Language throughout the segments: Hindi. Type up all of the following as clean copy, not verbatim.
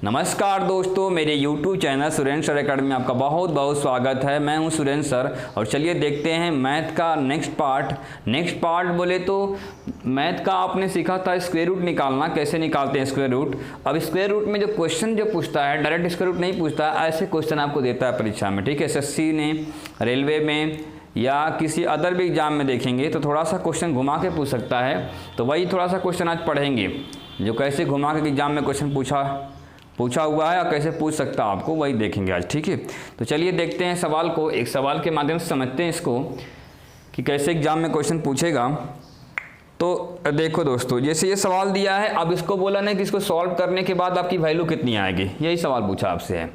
नमस्कार दोस्तों, मेरे YouTube channel Surendra sir academy में आपका बहुत बहुत स्वागत है। मैं हूं सुरेंद्र सर और चलिए देखते हैं मैथ का नेक्स्ट पार्ट बोले तो मैथ का आपने सीखा था स्क्वायर रूट निकालना, कैसे निकालते हैं स्क्वायर रूट। अब स्क्वायर रूट में जो क्वेश्चन जो पूछता है डायरेक्ट स्क्वायर रूट नहीं पूछता, ऐसे क्वेश्चन आपको देता है परीक्षा में, ठीक है। SSC ने, रेलवे में या किसी अदर भी एग्जाम में देखेंगे तो थोड़ा सा क्वेश्चन घुमा के पूछ सकता है। तो वही थोड़ा सा क्वेश्चन आज पढ़ेंगे जो कैसे घुमा के एग्जाम में क्वेश्चन पूछा हुआ है और कैसे पूछ सकता है आपको, वही देखेंगे आज, ठीक है। तो चलिए देखते हैं सवाल को, एक सवाल के माध्यम से समझते हैं इसको कि कैसे एग्जाम में क्वेश्चन पूछेगा। तो देखो दोस्तों, जैसे ये सवाल दिया है, अब इसको बोला ना कि इसको सॉल्व करने के बाद आपकी वैल्यू कितनी आएगी, यही सवाल पूछा आपसे है।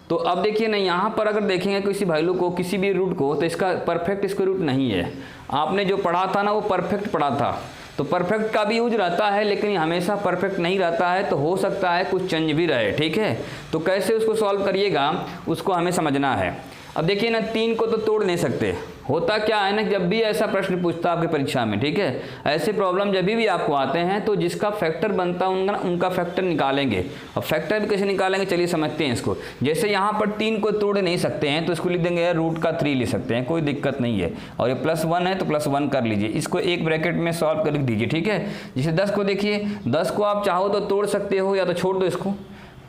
तो अब देखिए ना, यहाँ पर अगर देखेंगे किसी वैल्यू को, किसी भी रूट को, तो इसका परफेक्ट स्क्वायर रूट नहीं है। आपने जो पढ़ा था ना वो परफेक्ट पढ़ा था, तो परफेक्ट का भी यूज रहता है लेकिन हमेशा परफेक्ट नहीं रहता है, तो हो सकता है कुछ चेंज भी रहे, ठीक है। तो कैसे उसको सॉल्व करिएगा उसको हमें समझना है। अब देखिए ना, 3 को तो तोड़ नहीं सकते। होता क्या है ना, जब भी ऐसा प्रश्न पूछता है आपकी परीक्षा में, ठीक है, ऐसे प्रॉब्लम जब भी आपको आते हैं तो जिसका फैक्टर बनता है उनका फैक्टर निकालेंगे। अब फैक्टर भी कैसे निकालेंगे चलिए समझते हैं इसको। जैसे यहाँ पर 3 को तोड़ नहीं सकते हैं तो इसको लिख देंगे रूट का 3 लिख सकते हैं, कोई दिक्कत नहीं है। और ये +1 है तो +1 कर लीजिए, इसको एक ब्रैकेट में सॉल्व कर लिख दीजिए, ठीक है। जैसे 10 को देखिए, 10 को आप चाहो तो तोड़ सकते हो या तो छोड़ दो इसको,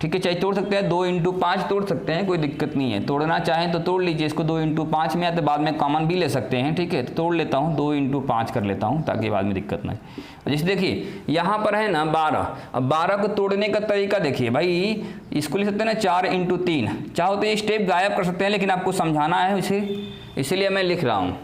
ठीक है। चाहे तोड़ सकते हैं, 2 × 5 तोड़ सकते हैं, कोई दिक्कत नहीं है। तोड़ना चाहें तो तोड़ लीजिए इसको, 2 × 5 में या तो बाद में कॉमन भी ले सकते हैं, ठीक है। तो तोड़ लेता हूँ, 2 × 5 कर लेता हूँ ताकि बाद में दिक्कत ना हो। जैसे देखिए यहाँ पर है ना 12, अब 12 को तोड़ने का तरीका देखिए भाई, इसको लिख सकते हैं ना 4 × 3। चाहो तो ये स्टेप गायब कर सकते हैं लेकिन आपको समझाना है उसे, इसीलिए मैं लिख रहा हूँ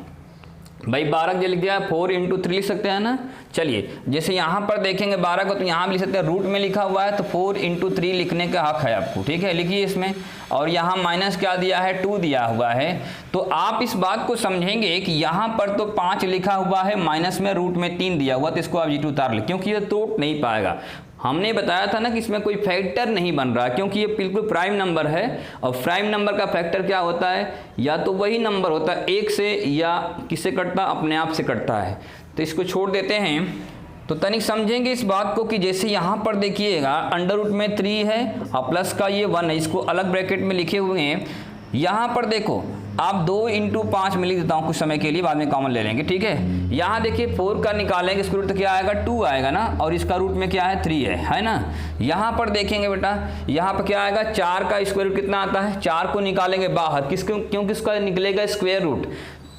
भाई। 12 जो लिख दिया 4 × 3 लिख सकते हैं ना। चलिए जैसे यहाँ पर देखेंगे 12 को, तो यहाँ भी लिख सकते हैं, रूट में लिखा हुआ है तो 4 × 3 लिखने का हक है आपको, ठीक है, लिखिए इसमें। और यहाँ माइनस क्या दिया है, 2 दिया हुआ है। तो आप इस बात को समझेंगे कि यहाँ पर तो 5 लिखा हुआ है, माइनस में रूट में 3 दिया हुआ, तो इसको आप G2 उतार लें क्योंकि ये तोड़ नहीं पाएगा। हमने बताया था ना कि इसमें कोई फैक्टर नहीं बन रहा क्योंकि ये बिल्कुल प्राइम नंबर है, और प्राइम नंबर का फैक्टर क्या होता है, या तो वही नंबर होता है 1 से, या किससे कटता, अपने आप से कटता है। तो इसको छोड़ देते हैं। तो तनिक समझेंगे इस बात को कि जैसे यहाँ पर देखिएगा अंडर रूट में 3 है और प्लस का ये 1 है, इसको अलग ब्रैकेट में लिखे हुए हैं। यहाँ पर देखो आप 2 × 5 में लिख देता हूँ कुछ समय के लिए, बाद में कॉमन ले लेंगे, ठीक है। यहाँ देखिए 4 का निकालेंगे, इसका रूट तो क्या आएगा, 2 आएगा ना, और इसका रूट में क्या है, 3 है ना। यहाँ पर देखेंगे बेटा, यहाँ पर क्या आएगा, 4 का स्क्वायर रूट कितना आता है, 4 को निकालेंगे बाहर, क्योंकि इसका निकलेगा स्क्वायर रूट,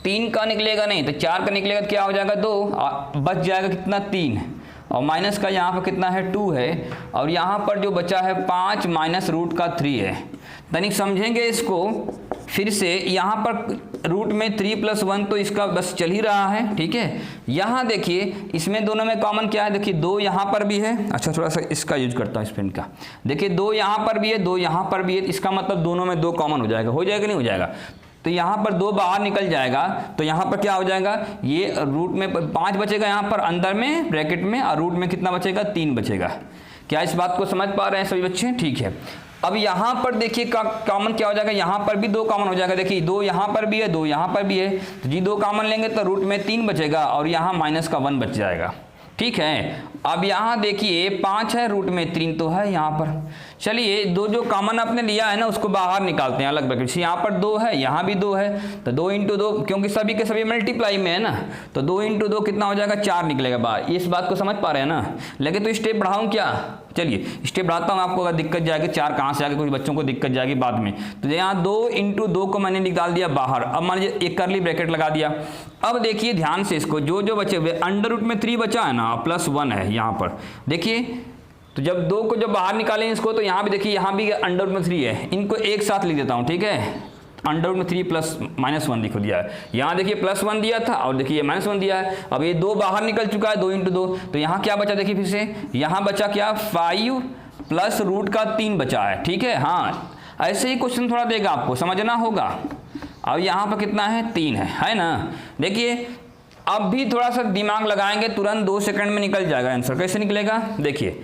3 का निकलेगा नहीं, तो 4 का निकलेगा तो क्या हो जाएगा 2, बच जाएगा कितना 3, और माइनस का यहाँ पर कितना है 2 है, और यहाँ पर जो बचा है 5 माइनस रूट का 3 है। तनिक समझेंगे इसको फिर से। यहाँ पर रूट में 3 + 1 तो इसका बस चल ही रहा है, ठीक है। यहाँ देखिए इसमें दोनों में कॉमन क्या है, देखिए 2 यहाँ पर भी है। अच्छा थोड़ा सा इसका यूज करता हूँ, इस पेन का। देखिए 2 यहाँ पर भी है, 2 यहाँ पर भी है, इसका मतलब दोनों में 2 कॉमन हो जाएगा, नहीं हो जाएगा। तो यहाँ पर 2 बाहर निकल जाएगा, तो यहाँ पर क्या हो जाएगा, ये रूट में 5 बचेगा यहाँ पर अंदर में ब्रैकेट में, और रूट में कितना बचेगा, 3 बचेगा। क्या इस बात को समझ पा रहे हैं सभी बच्चे, ठीक है। अब यहाँ पर देखिए कॉमन क्या हो जाएगा, यहाँ पर भी 2 कॉमन हो जाएगा। देखिए 2 यहाँ पर भी है, 2 यहाँ पर भी है, तो जी 2 कॉमन लेंगे तो रूट में 3 बचेगा, और यहाँ माइनस का 1 बच जाएगा, ठीक है। अब यहाँ देखिए 5 है, रूट में 3 तो है यहाँ पर। चलिए 2 जो कॉमन आपने लिया है ना उसको बाहर निकालते हैं अलग ब्रैकेट से। यहाँ पर 2 है, यहाँ भी 2 है, तो 2 × 2, क्योंकि सभी के सभी मल्टीप्लाई में है ना, तो 2 × 2 कितना हो जाएगा, 4 निकलेगा बाहर। इस बात को समझ पा रहे हैं ना। लेकिन तो स्टेप बढ़ाऊँ क्या, चलिए स्टेप बढ़ाता हूँ, आपको अगर दिक्कत जाएगी 4 कहाँ से आगे, कुछ बच्चों को दिक्कत जाएगी बाद में। तो यहाँ 2 × 2 को मैंने निकाल दिया बाहर। अब मान लीजिए एक करली ब्रैकेट लगा दिया। अब देखिए ध्यान से इसको, जो बचे हुए अंडर रूट में 3 बचा है ना, +1 है यहाँ पर, देखिए। तो जब 2 को जब बाहर निकालें इसको, तो यहाँ भी देखिए, यहाँ भी अंडर रूट में 3 है, इनको एक साथ लिख देता हूँ, ठीक है। अंडर रूट में 3 + -1 लिख दिया है। यहाँ देखिए +1 दिया था, और देखिए -1 दिया है। अब ये 2 बाहर निकल चुका है, 2 × 2, तो यहाँ क्या बचा, देखिए फिर से यहाँ बचा क्या, 5 + रूट का 3 बचा है, ठीक है। हाँ ऐसे ही क्वेश्चन थोड़ा देगा, आपको समझना होगा। अब यहाँ पर कितना है, 3 है ना। देखिए अब भी थोड़ा सा दिमाग लगाएंगे, तुरंत 2 सेकंड में निकल जाएगा आंसर। कैसे निकलेगा, देखिए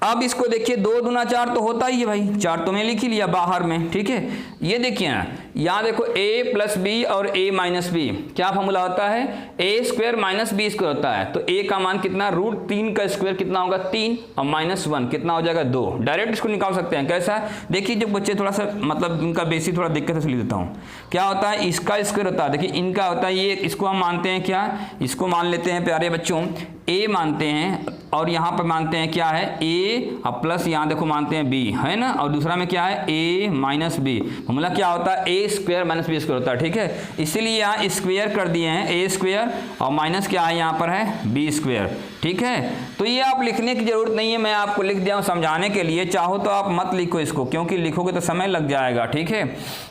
अब इसको देखिए 2 दूना 4 तो होता ही है भाई, 4 तो मैं लिख ही लिया बाहर में, ठीक है। ये देखिए ना, यहाँ देखो a प्लस बी और a माइनस बी, क्या फॉर्मूला होता है, a square minus B square होता है। तो a का मान कितना, √3 का स्क्वायर कितना होगा 3 और -1 कितना हो जाएगा 2। डायरेक्ट इसको निकाल सकते हैं। कैसा, देखिए जब बच्चे थोड़ा सा मतलब इनका बेसिक थोड़ा दिक्कत से लिख देता हूँ। क्या होता है, इसका स्क्वायर होता है, देखिए इनका होता है ये, इसको हम मानते हैं क्या, इसको मान लेते हैं प्यारे बच्चों a मानते हैं, और यहाँ पर मानते हैं क्या है a और प्लस यहाँ देखो मानते हैं b, है ना, और दूसरा में क्या है a माइनस बी। फॉर्मूला क्या होता है, a square minus B square होता है, ठीक है। इसीलिए यहाँ स्क्वायर कर दिए हैं, a स्क्वायर और माइनस क्या है यहाँ पर है b स्क्वायर, ठीक है। तो ये आप लिखने की जरूरत नहीं है, मैं आपको लिख दिया हूँ समझाने के लिए। चाहो तो आप मत लिखो इसको, क्योंकि लिखोगे तो समय लग जाएगा, ठीक है।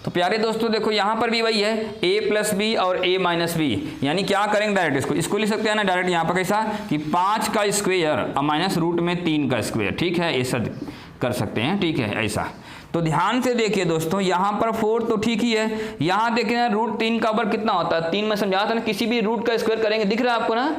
तो प्यारे दोस्तों देखो यहाँ पर भी वही है, a प्लस बी और a माइनस बी, यानी क्या करेंगे डायरेक्ट इसको लिख सकते हैं ना डायरेक्ट यहाँ पर, कैसा कि 5 का स्क्वायर और माइनस रूट में 3 का स्क्वायर, ठीक है, ऐसा कर सकते हैं, ठीक है ऐसा। तो ध्यान से देखिए दोस्तों, यहाँ पर 4 तो ठीक ही है, यहाँ देखिए ना √3 का वर्ग कितना होता है 3, में समझा था ना, किसी भी रूट का स्क्वायर करेंगे, दिख रहा है आपको ना,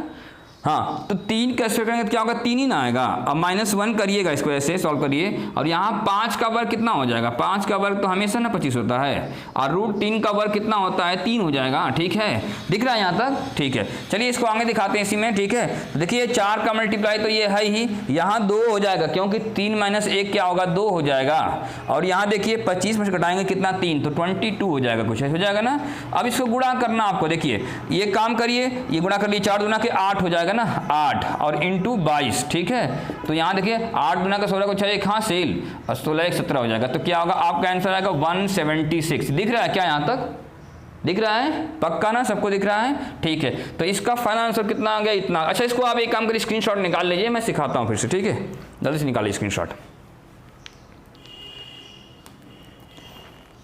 हाँ, तो 3 का स्क्वायर करेंगे तो क्या होगा 3 ही ना आएगा। अब -1 करिएगा, इसको ऐसे सॉल्व करिए, और यहाँ 5 का वर्ग कितना हो जाएगा, 5 का वर्ग तो हमेशा ना 25 होता है, और √3 का वर्ग कितना होता है 3 हो जाएगा, ठीक है। दिख रहा है यहाँ तक, ठीक है। चलिए इसको आगे दिखाते हैं इसी में, ठीक है। तो देखिए 4 का मल्टीप्लाई तो ये है ही, यहाँ 2 हो जाएगा, क्योंकि 3 - 1 क्या होगा 2 हो जाएगा, और यहाँ देखिए 25 में से घटाएंगे कितना 3, तो 22 हो जाएगा, कुछ ऐसा हो जाएगा ना। अब इसको गुणा करना आपको, देखिए ये काम करिए, ये गुणा कर लिए, 4 दूना के 8 हो जाएगा ना, 8 और इंटू 22, ठीक है। तो यहाँ देखिए 8 दूना का 16 को 6 एक हासिल और 16 एक 17 हो जाएगा। तो क्या होगा आपका आंसर आएगा 176। दिख रहा है क्या, यहाँ तक दिख रहा है, पक्का ना, सबको दिख रहा है, ठीक है। तो इसका फाइनल आंसर कितना आ गया, इतना। अच्छा इसको आप एक काम करिए, स्क्रीनशॉट निकाल लीजिए, मैं सिखाता हूँ फिर से, ठीक है। जल्दी से निकालिए स्क्रीनशॉट।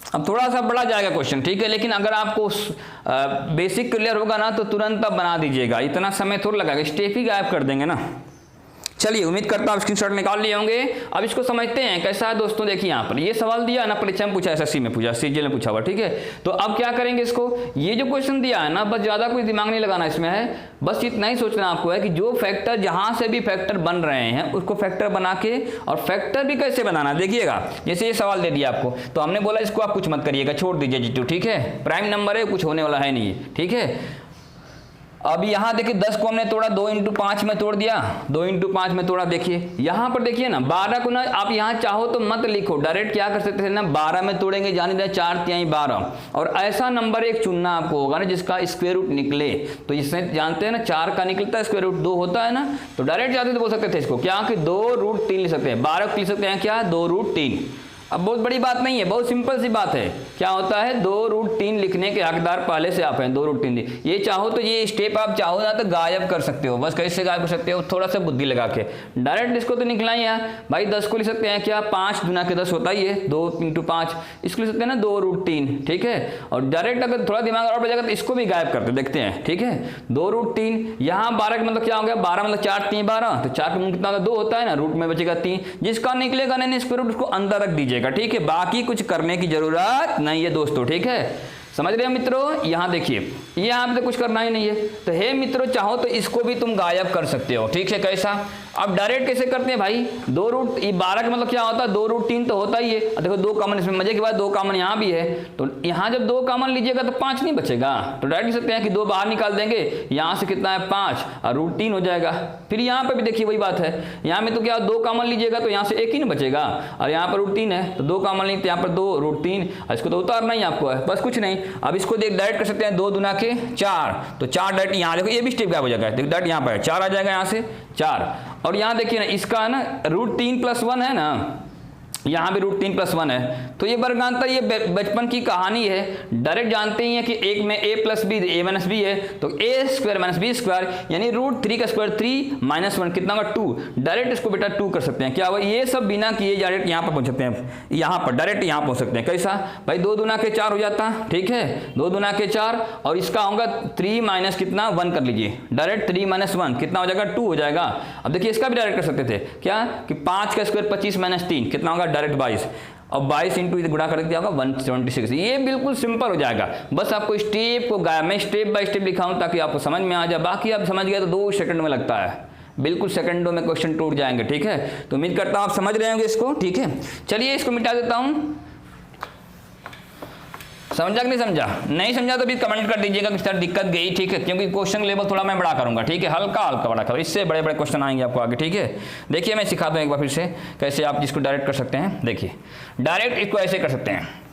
अब थोड़ा सा बड़ा जाएगा क्वेश्चन, ठीक है, लेकिन अगर आपको बेसिक क्लियर होगा ना तो तुरंत आप बना दीजिएगा, इतना समय थोड़ा लगेगा, स्टेप ही गायब कर देंगे ना। चलिए उम्मीद करता हूँ स्क्रीनशॉट निकाल लिए होंगे। अब इसको समझते हैं कैसा है दोस्तों। देखिए यहाँ पर ये सवाल दिया है ना, परीक्षा में पूछा, एसएससी में पूछा, सीजीएल में पूछा हुआ, ठीक है। तो अब क्या करेंगे इसको, ये जो क्वेश्चन दिया है ना, बस ज़्यादा कोई दिमाग नहीं लगाना इसमें है, बस इतना ही सोचना आपको है कि जो फैक्टर जहाँ से भी फैक्टर बन रहे हैं उसको फैक्टर बना के, और फैक्टर भी कैसे बनाना देखिएगा। जैसे ये सवाल दे दिया आपको, तो हमने बोला इसको आप कुछ मत करिएगा, छोड़ दीजिए जी, ठीक है, प्राइम नंबर है, कुछ होने वाला है नहीं, ठीक है। अब यहाँ देखिए 10 को हमने तोड़ा, 2 × 5 में तोड़ दिया, 2 × 5 में तोड़ा। देखिए यहाँ पर देखिए ना 12 को ना आप यहाँ चाहो तो मत लिखो, डायरेक्ट क्या कर सकते थे ना 12 में तोड़ेंगे, जाने दें 4 × 3 = 12, और ऐसा नंबर एक चुनना आपको होगा ना जिसका स्क्वायर रूट निकले। तो इसमें जानते हैं ना 4 का निकलता है, स्क्वायर रूट 2 होता है ना, तो डायरेक्ट जाते तो बोल सकते थे इसको क्या कि 2√3 लिख सकते हैं, 12 को लिख सकते हैं क्या 2√3। अब बहुत बड़ी बात नहीं है, बहुत सिंपल सी बात है। क्या होता है 2√3 लिखने के हकदार पहले से आप हैं, 2√3। ये चाहो तो ये स्टेप आप चाहो ना तो गायब कर सकते हो, बस कैसे गायब कर सकते हो, थोड़ा सा बुद्धि लगा के। डायरेक्ट इसको तो निकला ही है भाई, 10 को लिख सकते हैं क्या 5 दूना के 10 होता ही है, 2 × 5, इसको लिख सकते हैं ना 2√3, ठीक है। और डायरेक्ट अगर थोड़ा दिमाग और बचेगा तो इसको भी गायब करते देखते हैं, ठीक है। 2√3 यहाँ 12 का मतलब क्या हो गया, 12 मतलब 4 × 3 = 12, तो 4 का कितना 2 होता है ना, रूट में बचेगा 3, जिसका निकलेगा नहीं स्क्वायर रूट उसको अंदर रख दीजिए, ठीक है। बाकी कुछ करने की जरूरत नहीं है दोस्तों, ठीक है। समझ रहे हैं मित्रों, यहाँ देखिए ये आप तो कुछ करना ही नहीं है। तो हे मित्रों चाहो तो इसको भी तुम गायब कर सकते हो, ठीक है। कैसा, अब डायरेक्ट कैसे करते हैं भाई, 2√12 का मतलब क्या होता है 2√3 तो होता ही है। देखो 2 कॉमन, इसमें मजे की बात 2 कॉमन यहाँ भी है, तो यहाँ जब 2 कॉमन लीजिएगा तो 5 नहीं बचेगा, तो डायरेक्ट लिख सकते हैं कि 2 बाहर निकाल देंगे, यहाँ से कितना है 5 और √3 हो जाएगा। फिर यहाँ पर भी देखिए वही बात है, यहाँ में तो क्या 2 कॉमन लीजिएगा तो यहाँ से 1 ही नहीं बचेगा, और यहाँ पर √3 है तो 2 कॉमन लीजिए, यहाँ पर 2√3, इसको तो उतारना ही आपको है, बस कुछ नहीं। अब इसको डायरेक्ट कर सकते हैं 2 दूना के 4, तो 4 डायरेक्ट यहाँ देखो, ये भी स्टेप गायब हो जाएगा, देखो डायरेक्ट यहाँ पर 4 आ जाएगा, यहाँ से 4। और यहाँ देखिए ना इसका ना √3 + 1 है ना, यहाँ भी √3 + 1 है, तो ये वर्गांतर ये बचपन की कहानी है। डायरेक्ट जानते ही हैं कि एक में a + b a - b है, तो a² - b² यानी √3 का स्क्वायर 3 - 1 कितना होगा 2। डायरेक्ट इसको बेटा 2 कर सकते हैं, क्या हुआ ये सब बिना किए डायरेक्ट यहाँ पर पहुँच सकते हैं, यहाँ पर डायरेक्ट यहाँ पहुँच सकते हैं। कैसा भाई 2 दूना के 4 हो जाता, ठीक है, 2 दूना के 4, और इसका होगा 3 - कितना 1 कर लीजिए, डायरेक्ट 3 - 1 कितना हो जाएगा 2 हो जाएगा। अब देखिए इसका भी डायरेक्ट कर सकते थे क्या कि 5 का स्क्वायर 25 - 3 कितना होगा डायरेक्ट 22, और 22 × गुणा कर दिया होगा 176। ये बिल्कुल सिंपल हो जाएगा, बस आपको स्टेप को मैं स्टेप बाय स्टेप लिखाऊं ताकि आपको समझ में आ जाए, बाकी आप समझ गए तो 2 सेकंड में लगता है, बिल्कुल सेकंडों में क्वेश्चन टूट जाएंगे, ठीक है। तो उम्मीद करता हूँ आप समझ रहे होंगे इसको, ठीक है। चलिए इसको मिटा देता हूँ। समझा कि नहीं समझा? नहीं समझा तो भी कमेंट कर दीजिएगा किस तरह दिक्कत गई, ठीक है, क्योंकि क्वेश्चन लेवल थोड़ा मैं बड़ा करूंगा, ठीक है, हल्का हल्का बड़ा करूँ, इससे बड़े बड़े क्वेश्चन आएंगे आपको आगे, ठीक है। देखिए मैं सिखाता हूँ एक बार फिर से कैसे आप इसको डायरेक्ट कर सकते हैं। देखिए डायरेक्ट इसको ऐसे कर सकते हैं।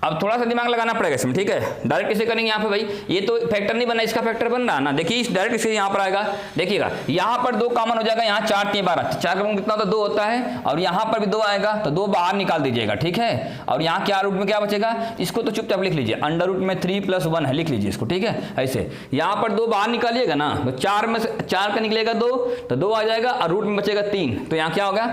अब थोड़ा सा दिमाग लगाना पड़ेगा इसमें, ठीक है। डायरेक्ट कैसे करेंगे यहाँ पे भाई, ये तो फैक्टर नहीं बना, इसका फैक्टर बन रहा ना। देखिए इस डायरेक्ट इससे यहाँ पर आएगा, देखिएगा यहाँ पर 2 कॉमन हो जाएगा, यहाँ 4 3 12, 4 का कितना होता है 2 होता है, और यहाँ पर भी 2 आएगा तो 2 बाहर निकाल दीजिएगा, ठीक है। और यहाँ क्या रूट में क्या बचेगा, इसको तो चुपचाप लिख लीजिए, अंडर रूट में 3 + 1 है, लिख लीजिए इसको, ठीक है। ऐसे यहाँ पर 2 बाहर निकालिएगा ना, तो 4 में से 4 का निकलेगा 2, तो 2 आ जाएगा, और रूट में बचेगा 3, तो यहाँ क्या होगा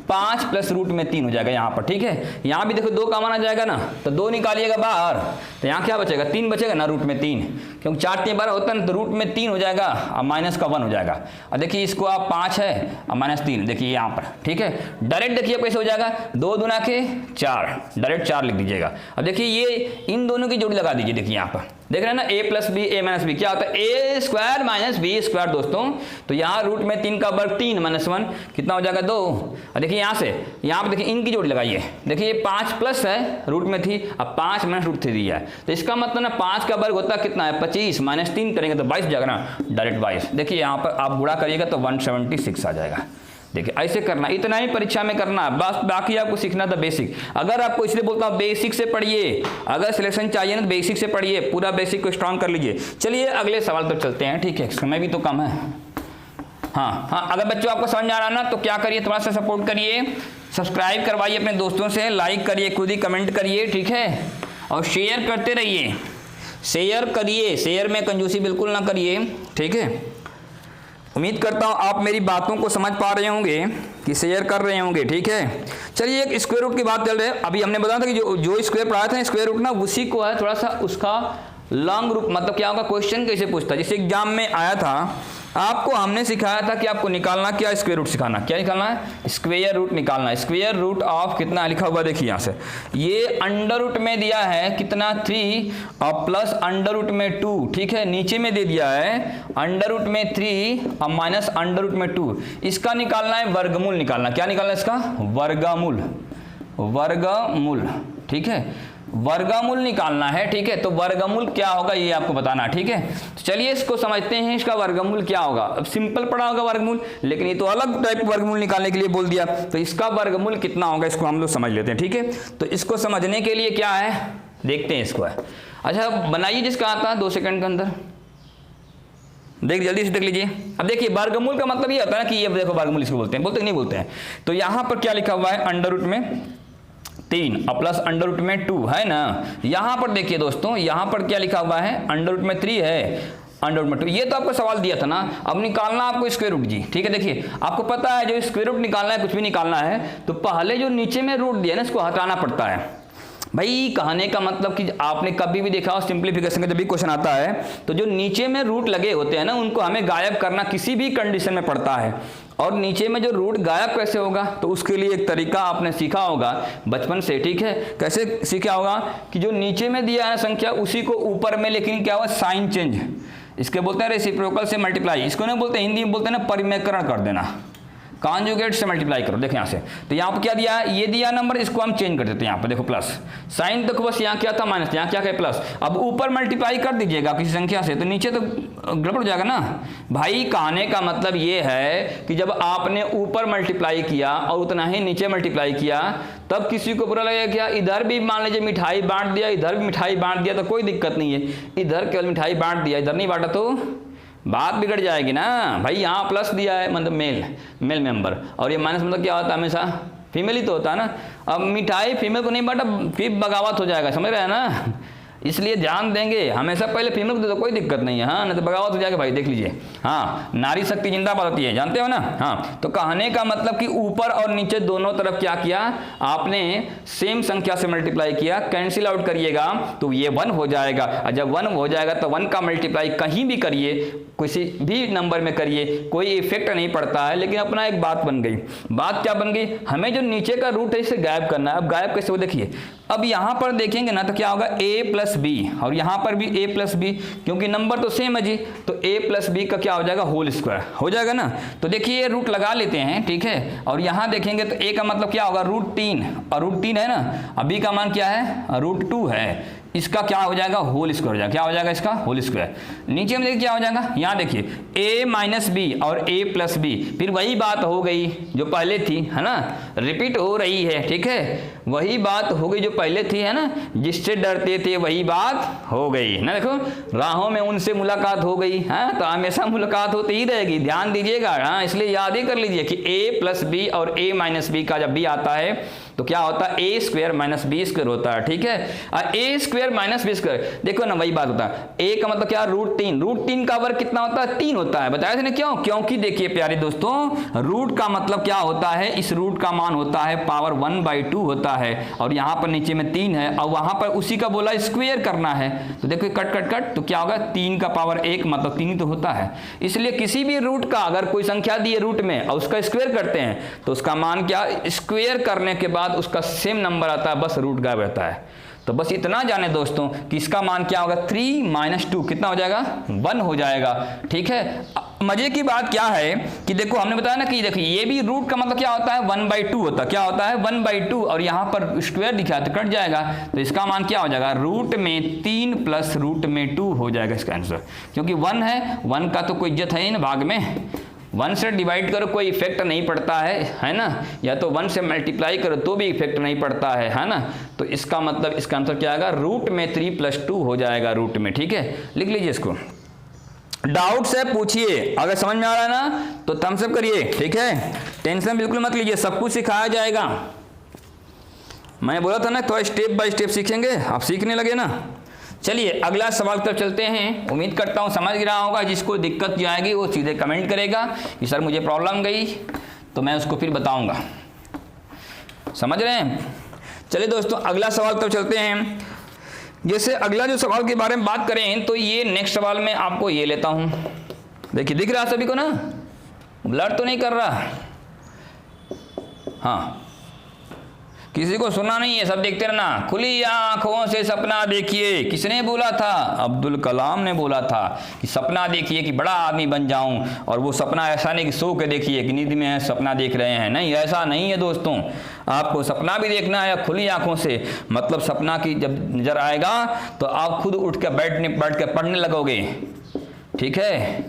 5 + रूट में 3 हो जाएगा यहाँ पर, ठीक है। यहाँ भी देखो 2 कॉमन आ जाएगा ना, तो 2 निकालिएगा बाहर, तो यहाँ क्या बचेगा 3 बचेगा ना, रूट में 3, क्योंकि 4 3 12 होता है ना, तो रूट में 3 हो जाएगा और माइनस का 1 हो जाएगा। और देखिए इसको आप 5 है और -3, देखिए यहाँ पर, ठीक है। डायरेक्ट देखिए कैसे हो जाएगा, 2 दूना के 4, डायरेक्ट 4 लिख दीजिएगा। अब देखिए ये इन दोनों की जोड़ी लगा दीजिए, देखिए यहाँ पर देख रहे हैं ना, a + b a - b क्या होता है a² - b² दोस्तों। तो यहाँ रूट में 3 का वर्ग 3 -1 कितना हो जाएगा 2। और देखिए यहाँ से यहाँ पर देखिए इनकी जोड़ी लगाइए, देखिए ये 5 प्लस है, रूट में थी, अब 5 - √3 दिया है, तो इसका मतलब ना 5 का वर्ग होता है कितना है 25, -3 करेंगे तो 22 हो जाएगा ना, डायरेक्ट 22। देखिए यहाँ पर आप गुणा करिएगा तो 176 आ जाएगा। देखिए ऐसे करना, इतना ही परीक्षा में करना है बस, बाकी आपको सीखना था बेसिक। अगर आपको इसलिए बोलता हूँ बेसिक से पढ़िए, अगर सिलेक्शन चाहिए ना तो बेसिक से पढ़िए, पूरा बेसिक को स्ट्रांग कर लीजिए। चलिए अगले सवाल पर चलते हैं, ठीक है, समय भी तो कम है। हाँ, अगर बच्चों आपको समझ आ रहा ना तो क्या करिए, थोड़ा सा सपोर्ट करिए, सब्सक्राइब करवाइए अपने दोस्तों से, लाइक करिए, खुद ही कमेंट करिए, ठीक है, और शेयर करते रहिए, शेयर करिए, शेयर में कंजूसी बिल्कुल ना करिए, ठीक है। उम्मीद करता हूँ आप मेरी बातों को समझ पा रहे होंगे कि शेयर कर रहे होंगे, ठीक है। चलिए एक स्क्वायर रूट की बात चल रही है। अभी हमने बताया था कि जो स्क्वायर पढ़ाया था स्क्वायर रूट ना, उसी को है थोड़ा सा उसका लॉन्ग रूप, मतलब क्या होगा, क्वेश्चन कैसे पूछता है। जैसे एग्जाम में आया था, आपको हमने सिखाया था कि आपको निकालना क्या, स्क्वायर रूट सिखाना, क्या निकालना है, स्क्वायर रूट निकालना है। स्क्वायर रूट ऑफ कितना लिखा हुआ देखिए यहाँ से, ये अंडर रूट में दिया है कितना 3 और प्लस अंडर रूट में 2, ठीक है। नीचे में दे दिया है अंडर रूट में 3 और माइनस अंडर रूट में 2। इसका निकालना है वर्गमूल निकालना, क्या निकालना है इसका, वर्गमूल, वर्गमूल, ठीक है, वर्गमूल निकालना है, ठीक है। तो वर्गमूल क्या होगा ये आपको बताना, ठीक है। तो चलिए इसको समझते हैं, इसका वर्गमूल क्या होगा। अब सिंपल पढ़ा होगा वर्गमूल, लेकिन ये तो अलग टाइप वर्गमूल निकालने के लिए बोल दिया, तो इसका वर्गमूल कितना होगा इसको हम लोग समझ लेते हैं, ठीक है। तो इसको समझने के लिए क्या है देखते हैं इसको। अच्छा बनाइए जिसका आता है 2 सेकंड के अंदर, देख जल्दी से देख लीजिए। अब देखिए वर्गमूल का मतलब ये होता है ना कि ये देखो वर्गमूल इसको बोलते हैं, बोलते नहीं बोलते हैं। तो यहाँ पर क्या लिखा हुआ है, अंडर रूट में 3 और प्लस अंडर रूट में 2 है ना। यहाँ पर देखिए दोस्तों, यहाँ पर क्या लिखा हुआ है, अंडर रूट में 3 है, अंडर रूट में 2। ये तो आपको सवाल दिया था ना, अब निकालना आपको स्क्वायर रूट जी, ठीक है। देखिए आपको पता है जो स्क्वायर रूट निकालना है, कुछ भी निकालना है तो पहले जो नीचे में रूट दिया ना इसको हटाना पड़ता है भाई। कहने का मतलब कि आपने कभी भी देखा हो सिंप्लीफिकेशन का जब भी क्वेश्चन आता है तो जो नीचे में रूट लगे होते हैं ना उनको हमें गायब करना किसी भी कंडीशन में पड़ता है। और नीचे में जो रूट गायब कैसे होगा, तो उसके लिए एक तरीका आपने सीखा होगा बचपन से, ठीक है। कैसे सीखा होगा कि जो नीचे में दिया है संख्या उसी को ऊपर में, लेकिन क्या हुआ साइन चेंज, इसके बोलते हैं रेसिप्रोकल से मल्टीप्लाई, इसको नहीं बोलते, हिंदी में बोलते हैं ना परिमेयकरण कर देना, कॉन्जुगेट से मल्टीप्लाई करो। देखो यहाँ से, तो यहाँ पर क्या दिया है, ये दिया नंबर, इसको हम चेंज कर देते हैं यहाँ पर, देखो प्लस साइन, देखो बस यहाँ क्या था माइनस, यहाँ क्या है प्लस। अब ऊपर मल्टीप्लाई कर दीजिएगा किसी संख्या से तो नीचे तो गड़बड़ हो जाएगा ना भाई। कहने का मतलब ये है कि जब आपने ऊपर मल्टीप्लाई किया और उतना ही नीचे मल्टीप्लाई किया तब किसी को बुरा लगेगा क्या, इधर भी मान लीजिए मिठाई बांट दिया, इधर भी मिठाई बांट दिया तो कोई दिक्कत नहीं है, इधर केवल मिठाई बांट दिया इधर नहीं बांटा तो बात बिगड़ जाएगी ना भाई। यहाँ प्लस दिया है मतलब मेल मेंबर, और ये माइनस मतलब क्या होता है, हमेशा फीमेल ही तो होता है ना। अब मिठाई फीमेल को नहीं बांटा फिर बगावत हो जाएगा, समझ रहे हैं ना। इसलिए ध्यान देंगे हमेशा पहले फीमेल को दे तो कोई दिक्कत नहीं है, हाँ, नहीं तो बगावत हो जाएगा भाई, देख लीजिए। हाँ, नारी शक्ति जिंदाबाद होती है, जानते हो ना। हाँ, तो कहने का मतलब कि ऊपर और नीचे दोनों तरफ क्या किया आपने, सेम संख्या से मल्टीप्लाई किया, कैंसिल आउट करिएगा तो ये 1 हो जाएगा। और जब 1 हो जाएगा तो 1 का मल्टीप्लाई कहीं भी करिए, किसी भी नंबर में करिए, कोई इफेक्ट नहीं पड़ता है। लेकिन अपना एक बात बन गई, बात क्या बन गई, हमें जो नीचे का रूट है इसे गायब करना है। अब गायब कैसे हो, देखिए अब यहाँ पर देखेंगे ना तो क्या होगा a प्लस बी, और यहाँ पर भी a प्लस बी, क्योंकि नंबर तो सेम है जी, तो a प्लस बी का क्या हो जाएगा होल स्क्वायर हो जाएगा ना। तो देखिए ये रूट लगा लेते हैं, ठीक है, और यहाँ देखेंगे तो a का मतलब क्या होगा √3, और √3 है ना, अब b का मान क्या है √2 है, इसका क्या हो जाएगा होल स्क्वायर हो जाएगा, क्या हो जाएगा इसका होल स्क्वायर। नीचे में देखिए क्या हो जाएगा, यहाँ देखिए a माइनस बी और a प्लस बी, फिर वही बात हो गई जो पहले थी, है ना, रिपीट हो रही है, ठीक है, वही बात हो गई जो पहले थी, है ना, जिससे डरते थे वही बात हो गई ना। देखो राहों में उनसे मुलाकात हो गई, है तो हमेशा मुलाकात होती ही रहेगी, ध्यान दीजिएगा, हाँ, इसलिए याद ही कर लीजिए कि a प्लस बी और a माइनस बी का जब भी आता है तो क्या होता है a square minus B square होता है, ठीक है, और a square minus B square, देखो ना वही बात होता है, a का मतलब क्या √3 का वर्ग कितना होता है 3 होता है, बताया था ना क्यों, क्योंकि देखिए प्यारे दोस्तों रूट का मतलब क्या होता है, इस रूट का मान होता है पावर 1/2 होता है, और यहाँ पर नीचे में 3 है, और वहां पर उसी का बोला स्क्वायर करना है, तो देखो कट कट कट, तो क्या होगा 3 का पावर 1 मतलब 3 तो होता है। इसलिए किसी भी रूट का अगर कोई संख्या दी है रूट में और उसका स्क्वायर करते हैं तो उसका मान क्या, स्क्वायर करने के बाद उसका सेम नंबर आता है, बस रूट गायब रहता है। तो बस इतना जाने दोस्तों कि इसका मान क्या होगा 3 - 2 कितना हो जाएगा 1 हो जाएगा, ठीक है। मजे की बात क्या है कि देखो हमने बताया ना कि देखो ये भी रूट का मतलब क्या होता है 1/2 होता है, क्या होता है 1/2, और यहाँ पर स्क्वायर दिखा तो कट जाएगा, तो इसका मान क्या हो जाएगा √3 प्लस √2 हो जाएगा इसका आंसर, क्योंकि 1 है, 1 का तो कोई इज्जत है ही ना भाग में, 1 से डिवाइड करो कोई इफेक्ट नहीं पड़ता है ना, या तो 1 से मल्टीप्लाई करो तो भी इफेक्ट नहीं पड़ता है ना, तो इसका मतलब इसका आंसर क्या आएगा √3 + 2 हो जाएगा रूट में, ठीक है, लिख लीजिए इसको। डाउट से पूछिए, अगर समझ में आ रहा है ना तो थम्स अप करिए, ठीक है, टेंशन बिल्कुल मत लीजिए, सब कुछ सिखाया जाएगा। मैंने बोला था ना तो स्टेप बाय स्टेप सीखेंगे, आप सीखने लगे ना। चलिए अगला सवाल तक चलते हैं, उम्मीद करता हूँ समझ रहा होगा, जिसको दिक्कत जाएगी वो सीधे कमेंट करेगा कि सर मुझे प्रॉब्लम गई, तो मैं उसको फिर बताऊंगा, समझ रहे हैं। चलिए दोस्तों अगला सवाल तक चलते हैं। जैसे अगला जो सवाल के बारे में बात करें तो ये नेक्स्ट सवाल में आपको ये लेता हूं, देखिए दिख रहा सभी को ना, ब्लर तो नहीं कर रहा, हाँ किसी को सुना नहीं है, सब देखते रहना। खुली आंखों से सपना देखिए, किसने बोला था, अब्दुल कलाम ने बोला था कि सपना देखिए कि बड़ा आदमी बन जाऊं, और वो सपना ऐसा नहीं कि सो के देखिए कि नींद में सपना देख रहे हैं, नहीं ऐसा नहीं है दोस्तों, आपको सपना भी देखना है खुली आंखों से, मतलब सपना की जब नजर आएगा तो आप खुद उठ के बैठ के पढ़ने लगोगे, ठीक है।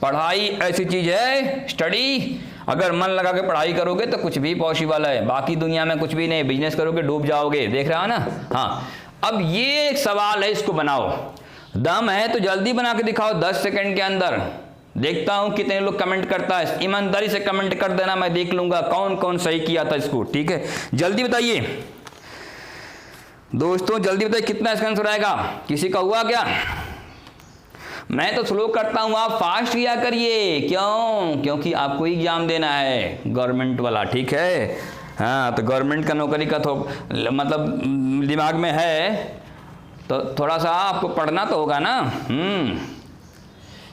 पढ़ाई ऐसी चीज है, स्टडी अगर मन लगा के पढ़ाई करोगे तो कुछ भी पॉसिबल है, बाकी दुनिया में कुछ भी नहीं, बिजनेस करोगे डूब जाओगे, देख रहा है ना। हाँ अब ये एक सवाल है, इसको बनाओ, दम है तो जल्दी बना के दिखाओ 10 सेकंड के अंदर, देखता हूं कितने लोग कमेंट करता है, ईमानदारी से कमेंट कर देना, मैं देख लूंगा कौन कौन सही किया था इसको, ठीक है, जल्दी बताइए दोस्तों, जल्दी बताइए कितना इसका आंसर आएगा, किसी का हुआ क्या। मैं तो स्लो करता हूं, आप फास्ट किया करिए, क्यों, क्योंकि आपको एग्जाम देना है गवर्नमेंट वाला, ठीक है, हाँ तो गवर्नमेंट का नौकरी का तो मतलब दिमाग में है, तो थोड़ा सा आपको पढ़ना तो होगा ना।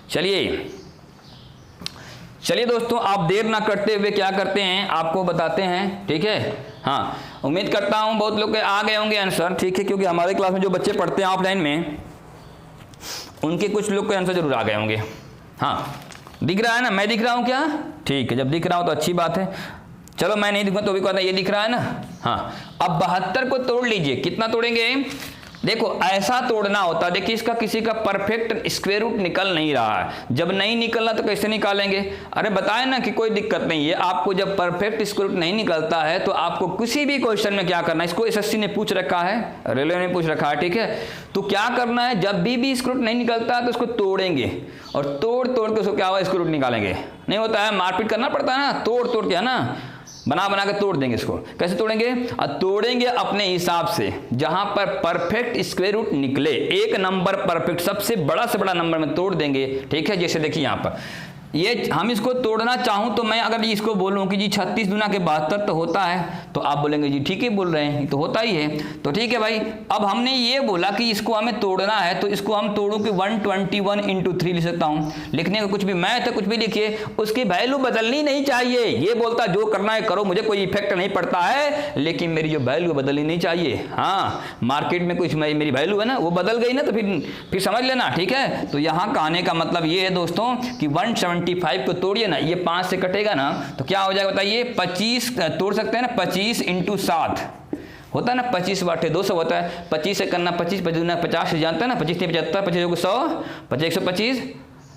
चलिए दोस्तों आप देर ना करते हुए क्या करते हैं आपको बताते हैं, ठीक है। हाँ उम्मीद करता हूँ बहुत लोग के आ गए होंगे आंसर, ठीक है, क्योंकि हमारे क्लास में जो बच्चे पढ़ते हैं ऑफलाइन में उनके कुछ लोग के आंसर जरूर आ गए होंगे। हाँ दिख रहा है ना, मैं दिख रहा हूँ क्या, ठीक है, जब दिख रहा हूँ तो अच्छी बात है, चलो मैं नहीं दिखूंगा तो भी कहता ये दिख रहा है ना। हाँ अब 72 को तोड़ लीजिए, कितना तोड़ेंगे, देखो ऐसा तोड़ना होता है, देखिए इसका किसी का परफेक्ट स्क्वायर रूट निकल नहीं रहा है, जब नहीं निकलना तो कैसे निकालेंगे, अरे बताए ना कि कोई दिक्कत नहीं है, आपको जब परफेक्ट स्क्वायर रूट नहीं निकलता है तो आपको किसी भी क्वेश्चन में क्या करना है, इसको एसएससी ने पूछ रखा है, रेलवे ने पूछ रखा है, ठीक है, तो क्या करना है, जब भी स्क्वायर रूट नहीं निकलता है तो उसको तोड़ेंगे, और तोड़ के उसको क्या हुआ स्क्वायर रूट निकालेंगे, नहीं होता है मारपीट करना पड़ता है ना, तोड़ के, है ना, बना के तोड़ देंगे इसको, कैसे तोड़ेंगे, तोड़ेंगे अपने हिसाब से, जहां पर परफेक्ट स्क्वायर रूट निकले, एक नंबर परफेक्ट सबसे बड़ा से बड़ा नंबर में तोड़ देंगे, ठीक है। जैसे देखिए यहां पर ये हम इसको तोड़ना चाहूँ तो मैं अगर इसको बोलूँ कि जी 36 दूना के 72 तो होता है, तो आप बोलेंगे जी ठीक है बोल रहे हैं, तो होता ही है। तो ठीक है भाई, अब हमने ये बोला कि इसको हमें तोड़ना है, तो इसको हम तोड़ूँ कि 121 × 3 लिख सकता हूँ। लिखने का कुछ भी मैथ है, कुछ भी लिखिए, उसकी वैल्यू बदलनी नहीं चाहिए। ये बोलता जो करना है करो, मुझे कोई इफेक्ट नहीं पड़ता है, लेकिन मेरी जो वैल्यू बदलनी नहीं चाहिए। हाँ, मार्केट में कुछ मेरी वैल्यू है ना, वो बदल गई ना, तो फिर समझ लेना, ठीक है। तो यहाँ का आने का मतलब ये है दोस्तों कि 175 को तोड़िए ना, ये 5 से कटेगा ना, तो क्या हो जाएगा बताइए, 25 तोड़ सकते हैं ना, 25 × 7 होता है ना, 25 बटे 200 होता है। 25 से करना 25, 50 जानते हैं ना, 25 नहीं 75, 25 को 100, 25 125,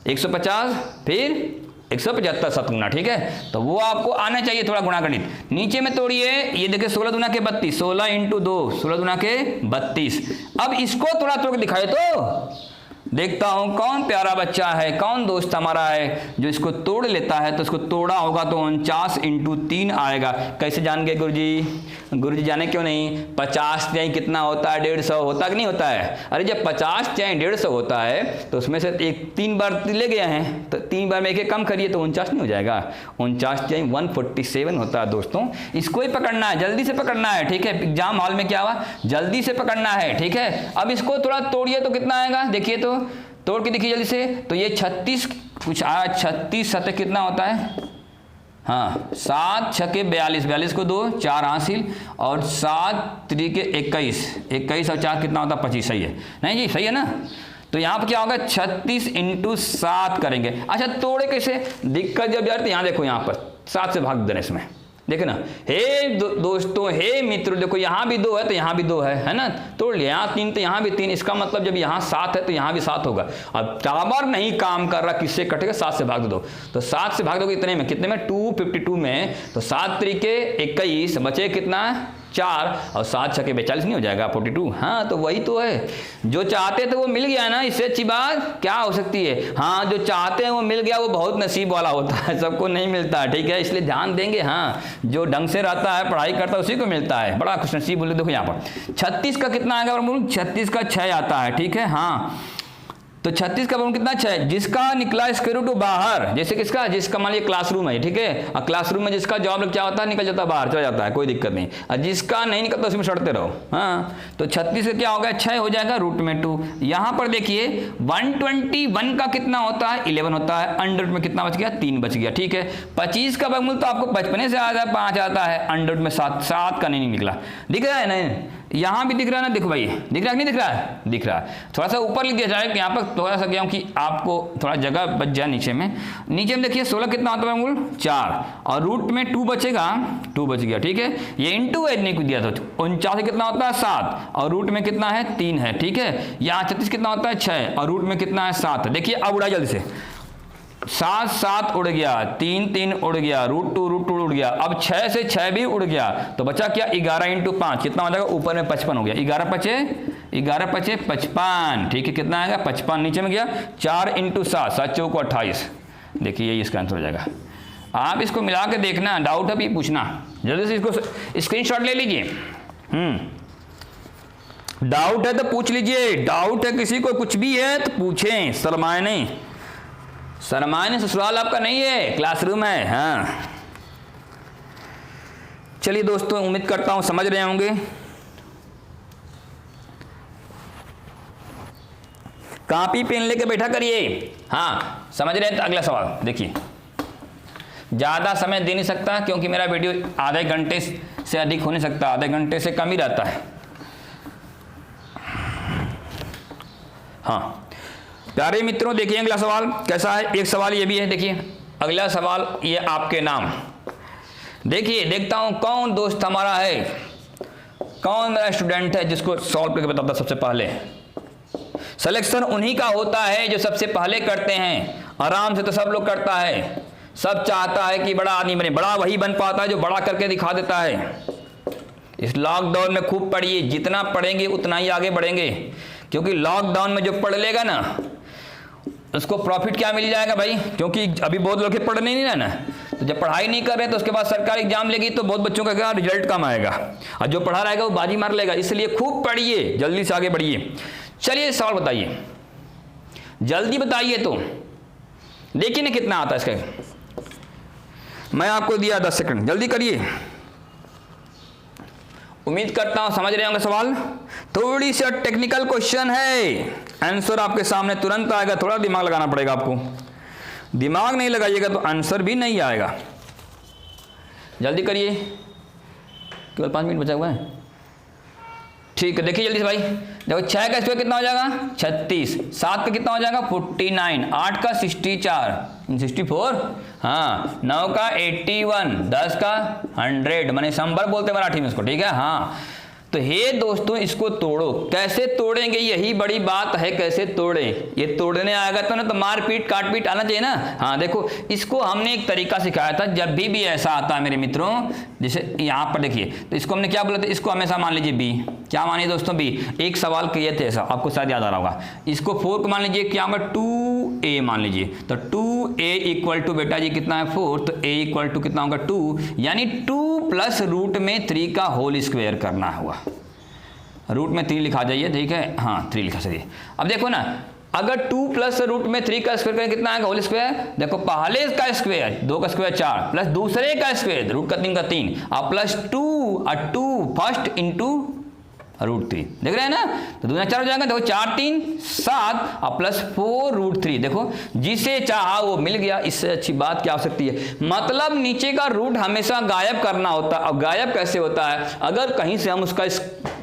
150, फिर 175 7 गुना, ठीक है। तो वो आपको आना चाहिए थोड़ा गुणा गणित। नीचे में तोड़िए, ये देखिए 16 दूना के 32, 16 × 2, 16 दूना के 32। अब इसको थोड़ा तोड़ के दिखाए तो देखता हूं कौन प्यारा बच्चा है, कौन दोस्त हमारा है जो इसको तोड़ लेता है। तो इसको तोड़ा होगा तो 49 × 3 आएगा। कैसे जान गए गुरुजी? गुरुजी जाने क्यों नहीं? 50 चाहे कितना होता है, 150 होता कि नहीं होता है? अरे जब 50 चाहे 150 होता है तो उसमें से एक 3 बार ले गया है, तो 3 बार में एक कम करिए तो 49 नहीं हो जाएगा। 49 चाहे 147 होता है दोस्तों। इसको ही पकड़ना है, जल्दी से पकड़ना है, ठीक है। एग्जाम हॉल में क्या हुआ, जल्दी से पकड़ना है, ठीक है। अब इसको थोड़ा तोड़िए तो कितना आएगा, देखिए तो तोड़ के देखिए जल्दी से। तो ये 36 कुछ आया, 36 7 कितना होता है, हाँ 7 6 42, 42 को 2 4 हासिल, और 7 3 के 21, 21 और 4 कितना होता है 25, सही है नहीं जी, सही है ना। तो यहाँ पर क्या होगा, 36 × 7 करेंगे। अच्छा तोड़े कैसे, दिक्कत जब यार, तो यहाँ देखो, यहाँ पर 7 से भाग देना इसमें, देखो ना। हे दोस्तों, हे मित्रों, देखो यहाँ भी 2 है तो यहाँ भी 2 है ना, तोड़ लिया। यहाँ 3 तो यहाँ भी 3, इसका मतलब जब यहाँ 7 है तो यहाँ भी 7 होगा। अब टावर नहीं काम कर रहा, किससे कटेगा, 7 से भाग दो। तो 7 से भाग दो कितने में, कितने में 252 में, तो 7 3 के 21, बचे कितना 4, और 7 6 के 42 नहीं हो जाएगा 42। हाँ तो वही तो है, जो चाहते थे वो मिल गया ना, इससे अच्छी बात क्या हो सकती है। हाँ जो चाहते हैं वो मिल गया, वो बहुत नसीब वाला होता है, सबको नहीं मिलता है, ठीक है। इसलिए ध्यान देंगे, हाँ जो ढंग से रहता है, पढ़ाई करता है, उसी को मिलता है, बड़ा खुशनसीब बोले। देखो यहाँ पर 36 का कितना आएगा, 36 का 6 आता है, ठीक है। हाँ तो 36 का वर्गमूल कितना 6, जिसका निकला स्क्वायर रूट बाहर, जैसे किसका, जिसका मान लीजिए क्लासरूम है, ठीक है। और क्लासरूम में जिसका जवाब क्या होता है, निकल जाता है बाहर, चला जाता है, कोई दिक्कत नहीं। और जिसका नहीं निकलता उसमें सड़ते रहो। हाँ तो 36 का क्या होगा, 6 हो जाएगा, रूट में 2। यहाँ पर देखिए 121 का कितना होता है, 11 होता है। अंडर में कितना बच गया, 3 बच गया, ठीक है। 25 का वर्गमूल तो आपको 55 से आता है, 5 आता है। अंडर में 7 का नहीं निकला, दिख रहा है नहीं, यहाँ भी दिख रहा है ना, देखो भाई दिख रहा है, नहीं दिख रहा है, दिख रहा है। थोड़ा सा ऊपर लिख दिया जाए, यहाँ पर थोड़ा सा गया कि आपको थोड़ा जगह बच जाए नीचे में। नीचे में देखिए 16 कितना होता है वर्गमूल 4, और रूट में 2 बचेगा, 2 बच गया, ठीक है। ये इनटू है, नहीं कुछ दिया था। 49 कितना होता है 7, और रूट में कितना है 3 है, ठीक है। यहाँ 36 कितना होता है 6, और रूट में कितना है 7। देखिए अब उड़ा जल्दी से, 7 7 उड़ गया, 3 3 उड़ गया, रूट 2 उड़ गया। अब 6 से 6 भी उड़ गया, तो बचा क्या 11 × 5 कितना हो जाएगा, ऊपर में 55 हो गया। 11 पचे 55, ठीक है। कितना आएगा 55, नीचे में गया 4 × 7, 7 चौको 28। देखिए यही इसका आंसर हो जाएगा। आप इसको मिला के देखना, डाउट है भी पूछना, जल्दी से इसको स्क्रीनशॉट ले लीजिए। डाउट है तो पूछ लीजिए, डाउट है किसी को कुछ भी है तो पूछें, शर्माए नहीं। शर्माने ससुराल आपका नहीं है, क्लासरूम है। हाँ चलिए दोस्तों, उम्मीद करता हूं समझ रहे होंगे। कॉपी पेन लेके बैठा करिए। हाँ समझ रहे हैं, तो अगला सवाल देखिए। ज़्यादा समय दे नहीं सकता क्योंकि मेरा वीडियो आधे घंटे से अधिक हो नहीं सकता, आधे घंटे से कम ही रहता है। हाँ प्यारे मित्रों देखिए अगला सवाल कैसा है। एक सवाल ये भी है, देखिए अगला सवाल, ये आपके नाम। देखिए देखता हूं कौन दोस्त हमारा है, कौन मेरा स्टूडेंट है जिसको सॉल्व करके बताता सबसे पहले। सिलेक्शन उन्हीं का होता है जो सबसे पहले करते हैं। आराम से तो सब लोग करता है, सब चाहता है कि बड़ा आदमी बने, बड़ा वही बन पाता है जो बड़ा करके दिखा देता है। इस लॉकडाउन में खूब पढ़िए, जितना पढ़ेंगे उतना ही आगे बढ़ेंगे, क्योंकि लॉकडाउन में जो पढ़ लेगा ना उसको प्रॉफिट क्या मिल जाएगा भाई, क्योंकि अभी बहुत लोग पढ़ नहीं रहे ना, तो जब पढ़ाई नहीं कर रहे तो उसके बाद सरकार एग्जाम लेगी तो बहुत बच्चों का क्या रिजल्ट कम आएगा, और जो पढ़ा रहेगा वो बाजी मार लेगा। इसलिए खूब पढ़िए, जल्दी से आगे बढ़िए। चलिए सवाल बताइए, जल्दी बताइए। तो देखिए ना कितना आता है इसका, मैं आपको दिया 10 सेकंड, जल्दी करिए। उम्मीद करता हूं समझ रहे होंगे सवाल। थोड़ी सी टेक्निकल क्वेश्चन है, आंसर आपके सामने तुरंत आएगा, थोड़ा दिमाग लगाना पड़ेगा आपको। दिमाग नहीं लगाइएगा तो आंसर भी नहीं आएगा। जल्दी करिए, केवल 5 मिनट बचा हुआ है। ठीक है, देखिए जल्दी से भाई। देखो 6 का स्क्वायर कितना हो जाएगा 36, 7 का कितना हो जाएगा 49, 8 का 64, हाँ 9 का 81, 10 का 100, माने संबर बोलते हैं मराठी में इसको, ठीक है। हाँ तो हे दोस्तों इसको तोड़ो, कैसे तोड़ेंगे यही बड़ी बात है, कैसे तोड़ें। ये तोड़ने आएगा तो ना, तो मारपीट काटपीट आना चाहिए ना। हाँ देखो इसको हमने एक तरीका सिखाया था, जब भी ऐसा आता है मेरे मित्रों, जैसे यहाँ पर देखिए, तो इसको हमने क्या बोला था, इसको हमेशा मान लीजिए बी, क्या मानिए दोस्तों बी। एक सवाल किए थे ऐसा, आपको शायद याद आ रहा होगा। इसको 4 को मान लीजिए क्या होगा 2a मान लीजिए, तो 2a इक्वल टू बेटा जी कितना है 4, तो a इक्वल टू कितना होगा 2, यानी 2 प्लस रूट में 3 का होल स्क्वायर करना होगा। रूट में 3 लिखा जाइए, ठीक है, हाँ 3 लिखा सही। अब देखो ना, अगर 2 प्लस रूट में 3 का स्क्वायर करें कितना आएगा होल स्क्वायर। देखो पहले का स्क्वायर 2 का स्क्वायर 4 प्लस दूसरे का स्क्वायर रूट का 3 का 3 और प्लस 2 फर्स्ट इंटू रूट 3, देख रहे हैं ना। तो 2 4 हो जाएगा, देखो 4 3 7 और प्लस 4 रूट 3, देखो जिसे चाहा वो मिल गया। इससे अच्छी बात क्या हो सकती है। मतलब नीचे का रूट हमेशा गायब करना होता है। अब गायब कैसे होता है, अगर कहीं से हम उसका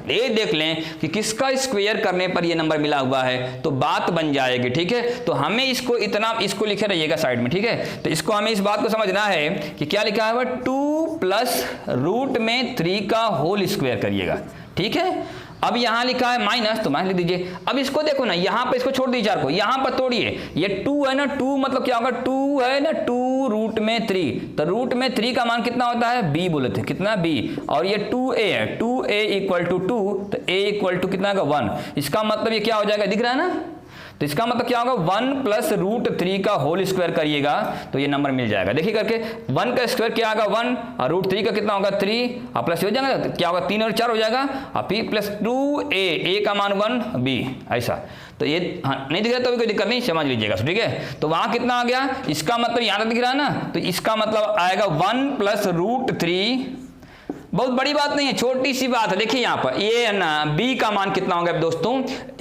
ये देख लें कि किसका स्क्वायर करने पर ये नंबर मिला हुआ है तो बात बन जाएगी, ठीक है। तो हमें इसको इतना, इसको लिखे रहिएगा साइड में, ठीक है। तो इसको हमें इस बात को समझना है कि क्या लिखा है 2 प्लस रूट में 3 का होल स्क्वायर करिएगा, ठीक है। अब यहां लिखा है माइनस, तो माइनस लिख दीजिए। अब इसको देखो ना, यहां पर इसको छोड़ दीजिए 4 को, यहां पर तोड़िए। ये 2 है ना, 2 मतलब क्या होगा 2 है ना, 2 रूट में 3, तो रूट में 3 का मान कितना होता है b बोले थे, कितना b, और ये 2a है, 2a इक्वल टू 2, तो a इक्वल टू कितना होगा 1। इसका मतलब ये क्या हो जाएगा, दिख रहा है ना। तो इसका मतलब क्या होगा 1 प्लस रूट 3 का होल स्क्वायर करिएगा तो ये नंबर मिल जाएगा। देखिए करके 1 का स्क्वायर क्या होगा 1 और रूट 3 का कितना होगा 3 और प्लस हो जाएगा क्या होगा 3 और 4 हो जाएगा और फिर प्लस 2a का मान 1b, ऐसा। तो ये हाँ नहीं दिख रहा तो कोई दिक्कत नहीं, समझ लीजिएगा, ठीक है। तो वहां कितना आ गया, इसका मतलब यहाँ तक दिख रहा है ना, तो इसका मतलब आएगा 1 प्लस रूट 3। बहुत बड़ी बात नहीं है, छोटी सी बात है। देखिए यहाँ पर ये है ना b का मान कितना हो गया दोस्तों,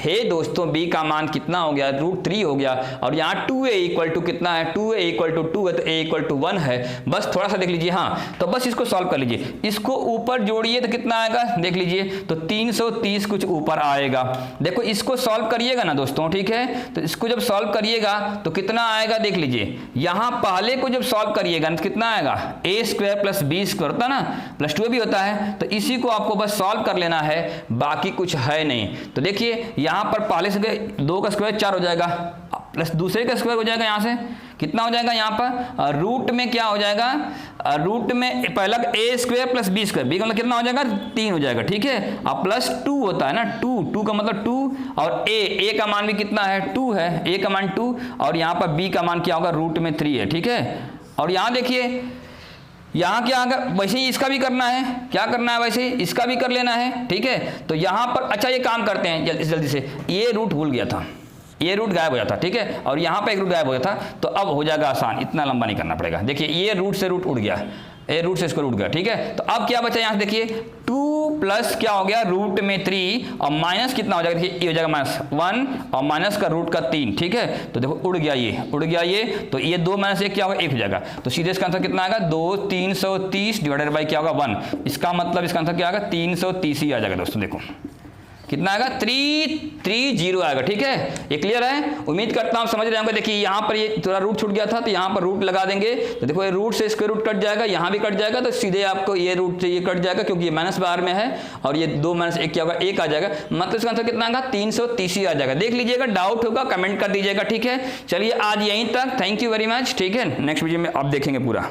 हे दोस्तों b का मान कितना हो गया रूट 3 हो गया, और यहाँ 2a इक्वल टू कितना है 2a इक्वल टू 2 है, तो a इक्वल टू 1 है। बस थोड़ा सा देख लीजिए, हाँ तो बस इसको सॉल्व कर लीजिए, इसको ऊपर जोड़िए तो कितना आएगा देख लीजिए, तो 330 कुछ ऊपर आएगा। देखो इसको सॉल्व करिएगा ना दोस्तों, ठीक है। तो इसको जब सॉल्व करिएगा तो कितना आएगा देख लीजिए, यहाँ पहले को जब सॉल्व करिएगा तो कितना आएगा a square plus b square होता है ना, प्लस 2 भी होता है। तो इसी को आपको बस सॉल्व कर लेना है, बाकी कुछ है नहीं। तो देखिए यहां पर पहले से 2 का स्क्वायर 4 हो जाएगा प्लस दूसरे का स्क्वायर हो जाएगा, यहां से कितना हो जाएगा, यहाँ पर रूट में क्या हो जाएगा, रूट में पहला a square plus b square, b का मतलब कितना हो जाएगा 3 हो जाएगा, ठीक है। और प्लस 2 होता है ना, 2 का मतलब 2 और a का मान भी कितना है 2 है, a का मान 2 और यहाँ पर b का मान क्या होगा रूट में 3 है, ठीक है। और यहाँ देखिए यहाँ क्या आएगा, वैसे ही इसका भी करना है, क्या करना है वैसे ही इसका भी कर लेना है, ठीक है। तो यहाँ पर अच्छा ये काम करते हैं जल्दी से, ये रूट भूल गया था, ये रूट गायब हो जाता, ठीक है, और यहाँ पे एक रूट गायब हो गया था, तो अब हो जाएगा आसान, इतना लंबा नहीं करना पड़ेगा। देखिए ये रूट से रूट उड़ गया, ये रूट से इसको रूट गया, ठीक है। तो अब क्या बचा यहाँ से देखिए 2 प्लस क्या हो गया रूट में 3 और माइनस कितना हो जाएगा, देखिए ये हो जाएगा माइनस 1 और माइनस का रूट का 3, ठीक है। तो देखो उड़ गया ये, तो ये 2 माइनस 1 क्या होगा 1 हो जाएगा। तो सीधे इसका आंसर कितना आएगा 2 330 डिवाइडेड बाई क्या होगा 1, इसका मतलब इसका आंसर क्या आएगा 330 ही आ जाएगा दोस्तों। देखो कितना आएगा 330 आएगा, ठीक है। ये क्लियर है, उम्मीद करता हूँ समझ रहे होंगे। देखिए यहाँ पर ये थोड़ा रूट छूट गया था तो यहाँ पर रूट लगा देंगे, तो देखो ये रूट से स्क्वायर रूट कट जाएगा, यहाँ भी कट जाएगा, तो सीधे आपको ये रूट से ये कट जाएगा क्योंकि ये माइनस बाहर में है, और ये 2 माइनस 1 क्या होगा 1 आ जाएगा, मतलब इसका आंसर कितना आएगा 330 ही आ जाएगा। देख लीजिएगा, डाउट होगा कमेंट कर दीजिएगा, ठीक है। चलिए आज यहीं तक, थैंक यू वेरी मच, ठीक है। नेक्स्ट वीडियो में आप देखेंगे पूरा।